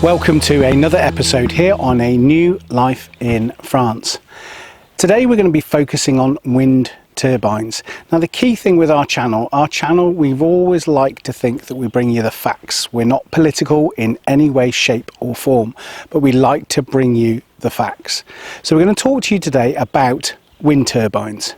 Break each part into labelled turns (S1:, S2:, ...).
S1: Welcome to another episode here on A New Life in France. Today we're going to be focusing on wind turbines. Now the key thing with our channel, we've always liked to think that we bring you the facts. We're not political in any way, shape or form, but we like to bring you the facts. So we're going to talk to you today about wind turbines.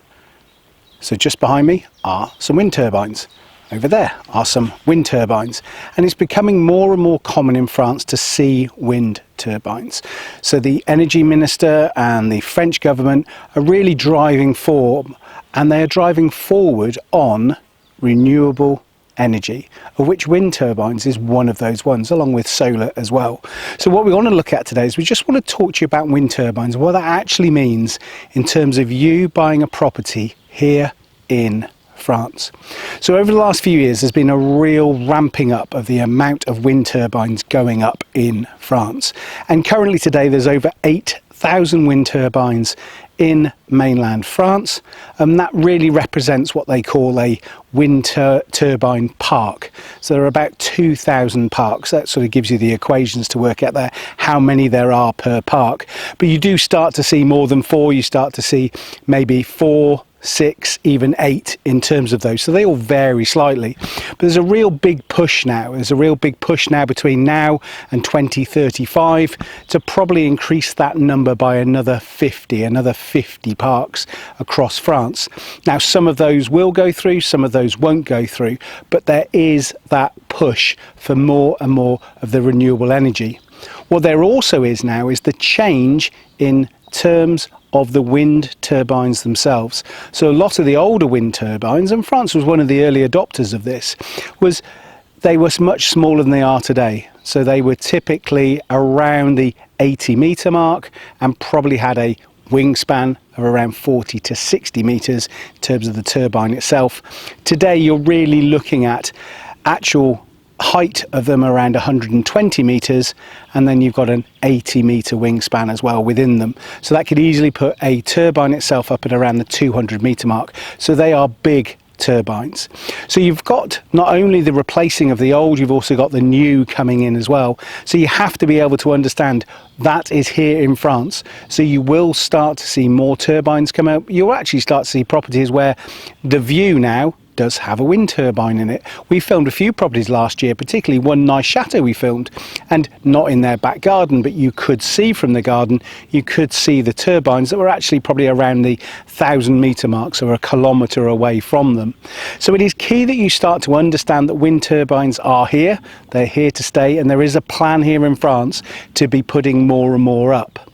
S1: So just behind me are some wind turbines. Over there are some wind turbines, and it's becoming more and more common in France to see wind turbines. So the energy minister and the French government are really driving forward, and they are driving forward on renewable energy, of which wind turbines is one of those ones, along with solar as well. So what we want to look at today is we just want to talk to you about wind turbines, what that actually means in terms of you buying a property here in France. So over the last few years there's been a real ramping up of the amount of wind turbines going up in France, and currently today there's over 8,000 wind turbines in mainland France, and that really represents what they call a wind turbine park. So there are about 2,000 parks. That sort of gives you the equations to work out there how many there are per park, but you do start to see more than 4. You start to see maybe 4, 6, even 8 in terms of those, so they all vary slightly. But there's a real big push now. There's a real big push now between now and 2035 to probably increase that number by another 50 parks across France. Now some of those will go through, some of those won't go through, but there is that push for more and more of the renewable energy. What there also is now is the change in terms of the wind turbines themselves. So a lot of the older wind turbines, and France was one of the early adopters of this, they were much smaller than they are today. So they were typically around the 80-metre mark and probably had a wingspan of around 40 to 60 metres in terms of the turbine itself. Today you're really looking at actual height of them around 120 metres, and then you've got an 80-metre wingspan as well within them. So that could easily put a turbine itself up at around the 200-metre mark. So they are big turbines. So you've got not only the replacing of the old, you've also got the new coming in as well. So you have to be able to understand that is here in France. So you will start to see more turbines come out. You'll actually start to see properties where the view now does have a wind turbine in it. We filmed a few properties last year, particularly one nice chateau we filmed, and not in their back garden, but you could see from the garden, you could see the turbines that were actually probably around the 1,000-metre mark, so a kilometre away from them. So it is key that you start to understand that wind turbines are here, they're here to stay, and there is a plan here in France to be putting more and more up.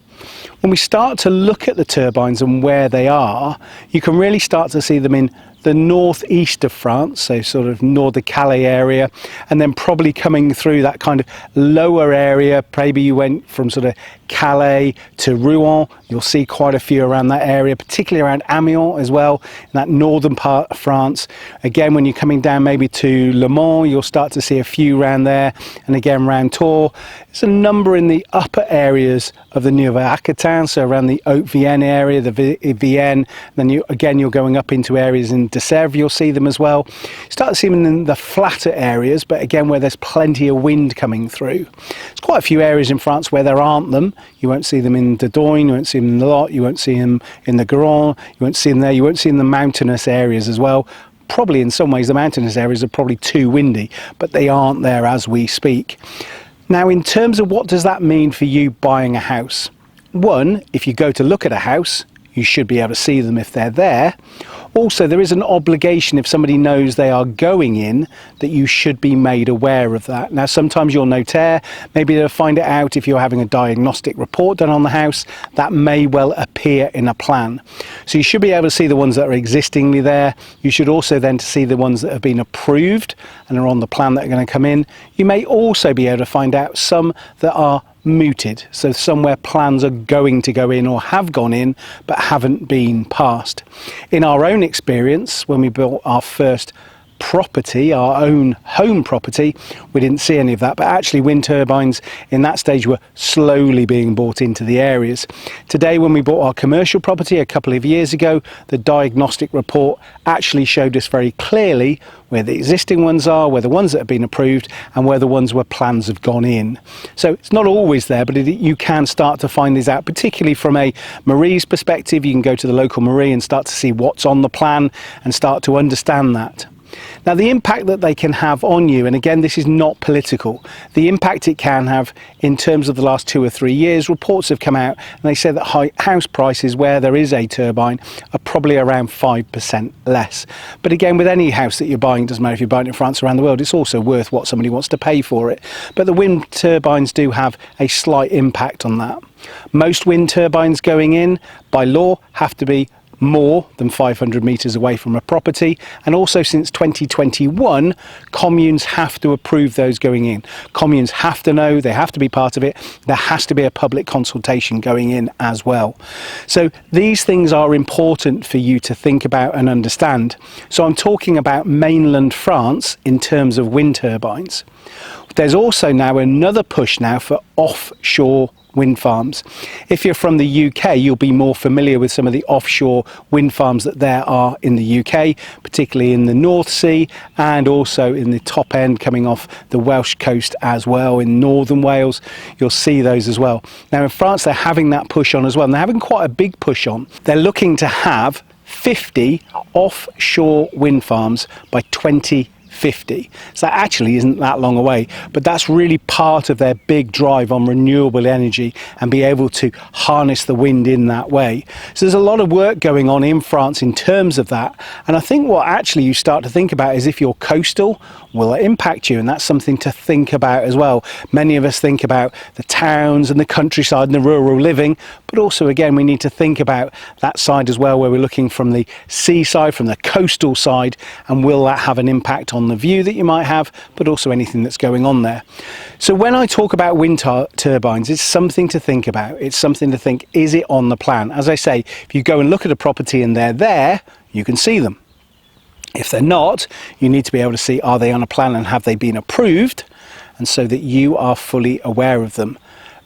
S1: When we start to look at the turbines and where they are, you can really start to see them in the northeast of France, so sort of Nord-de-Calais area, and then probably coming through that kind of lower area. Maybe you went from sort of Calais to Rouen, you'll see quite a few around that area, particularly around Amiens as well, in that northern part of France. Again, when you're coming down maybe to Le Mans, you'll start to see a few around there, and again around Tours. There's a number in the upper areas of the Neuville-Aquitaine, so around the Haute-Vienne area, the Vienne, then you're going up into areas in de Sèvres, you'll see them as well. You start to see them in the flatter areas, but again where there's plenty of wind coming through. There's quite a few areas in France where there aren't them. You won't see them in Dordogne, you won't see them in the Lot, you won't see them in the Garonne, you won't see them there, you won't see them in the mountainous areas as well. Probably in some ways the mountainous areas are probably too windy, but they aren't there as we speak. Now in terms of what does that mean for you buying a house? One, if you go to look at a house, you should be able to see them if they're there. Also, there is an obligation if somebody knows they are going in that you should be made aware of that. Now, sometimes your notaire, maybe they'll find it out if you're having a diagnostic report done on the house. That may well appear in a plan. So you should be able to see the ones that are existingly there. You should also then see the ones that have been approved and are on the plan that are going to come in. You may also be able to find out some that are mooted, so somewhere plans are going to go in or have gone in but haven't been passed. In our own experience, when we built our first property, our own home property, we didn't see any of that, but actually wind turbines in that stage were slowly being brought into the areas. Today, when we bought our commercial property a couple of years ago, the diagnostic report actually showed us very clearly where the existing ones are, where the ones that have been approved, and where the ones where plans have gone in. So it's not always there, but you can start to find these out, particularly from a Marie's perspective. You can go to the local Marie and start to see what's on the plan and start to understand that. Now, the impact that they can have on you, and again, this is not political, the impact it can have in terms of the last 2 or 3 years, reports have come out and they say that house prices where there is a turbine are probably around 5% less. But again, with any house that you're buying, doesn't matter if you're buying it in France or around the world, it's also worth what somebody wants to pay for it. But the wind turbines do have a slight impact on that. Most wind turbines going in, by law, have to be more than 500 metres away from a property, and also since 2021 communes have to approve those going in. Communes have to know, they have to be part of it, there has to be a public consultation going in as well. So these things are important for you to think about and understand. So I'm talking about mainland France in terms of wind turbines. There's also now another push now for offshore wind farms. If you're from the UK, you'll be more familiar with some of the offshore wind farms that there are in the UK, particularly in the North Sea and also in the top end coming off the Welsh coast as well. In northern Wales, you'll see those as well. Now in France, they're having that push on as well, and they're having quite a big push on. They're looking to have 50 offshore wind farms by 2050. So that actually isn't that long away, but that's really part of their big drive on renewable energy and be able to harness the wind in that way. So there's a lot of work going on in France in terms of that, and I think what actually you start to think about is if you're coastal, will it impact you? And that's something to think about as well. Many of us think about the towns and the countryside and the rural living, but also again we need to think about that side as well, where we're looking from the seaside, from the coastal side, and will that have an impact on the view that you might have, but also anything that's going on there. So when I talk about wind turbines, it's something to think about. It's something to think, is it on the plan? As I say, if you go and look at a property and they're there, you can see them. If they're not, you need to be able to see, are they on a plan and have they been approved? And so that you are fully aware of them.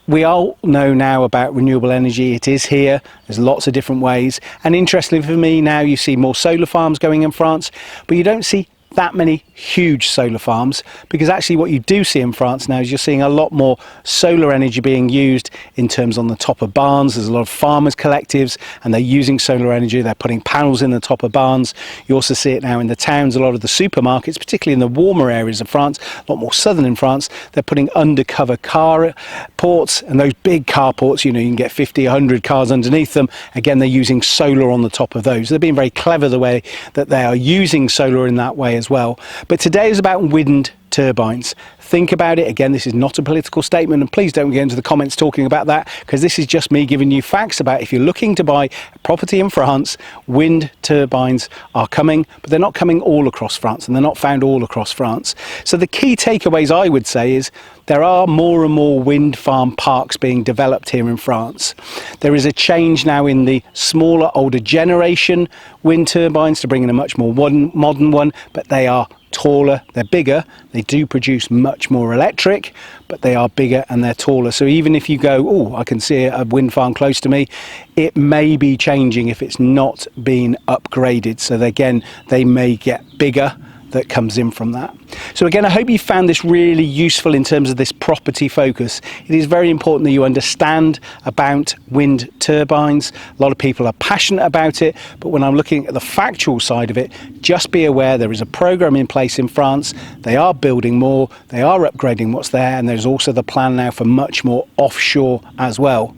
S1: We all know now about renewable energy. It is here. There's lots of different ways. And interestingly for me, now you see more solar farms going in France, but you don't see that many huge solar farms, because actually what you do see in France now is you're seeing a lot more solar energy being used in terms on the top of barns. There's a lot of farmers collectives and they're using solar energy. They're putting panels in the top of barns. You also see it now in the towns. A lot of the supermarkets, particularly in the warmer areas of France, a lot more southern in France, they're putting undercover car ports, and those big carports, you know, you can get 50, 100 cars underneath them. Again, they're using solar on the top of those. They're being very clever the way that they are using solar in that way as well. But today is about wind turbines. Think about it. Again, this is not a political statement, and please don't get into the comments talking about that, because this is just me giving you facts about if you're looking to buy a property in France, wind turbines are coming, but they're not coming all across France, and they're not found all across France. So the key takeaways I would say is there are more and more wind farm parks being developed here in France. There is a change now in the smaller, older generation wind turbines to bring in a much more modern one, but they are taller, they're bigger, they do produce much more electric, but they are bigger and they're taller. So even if you go, oh, I can see a wind farm close to me, it may be changing if it's not been upgraded. So again, they may get bigger. That comes in from that. So again, I hope you found this really useful in terms of this property focus. It is very important that you understand about wind turbines. A lot of people are passionate about it, but when I'm looking at the factual side of it, just be aware there is a program in place in France. They are building more, they are upgrading what's there, and there's also the plan now for much more offshore as well.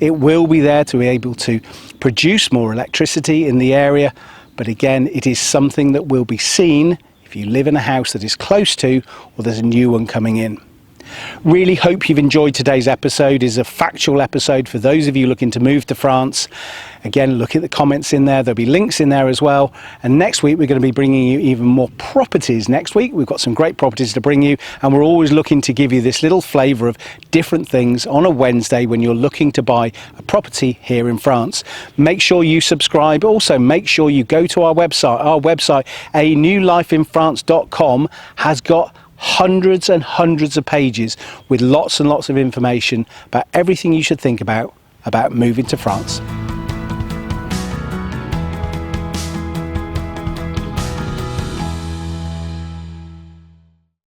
S1: It will be there to be able to produce more electricity in the area, but again, it is something that will be seen if you live in a house that is close to, or there's a new one coming in. Really hope you've enjoyed today's episode. It's a factual episode for those of you looking to move to France. Again, look at the comments in there. There'll be links in there as well. And next week, we're going to be bringing you even more properties. Next week, we've got some great properties to bring you. And we're always looking to give you this little flavour of different things on a Wednesday when you're looking to buy a property here in France. Make sure you subscribe. Also, make sure you go to our website. Our website, anewlifeinfrance.com, has got hundreds and hundreds of pages with lots and lots of information about everything you should think about moving to France.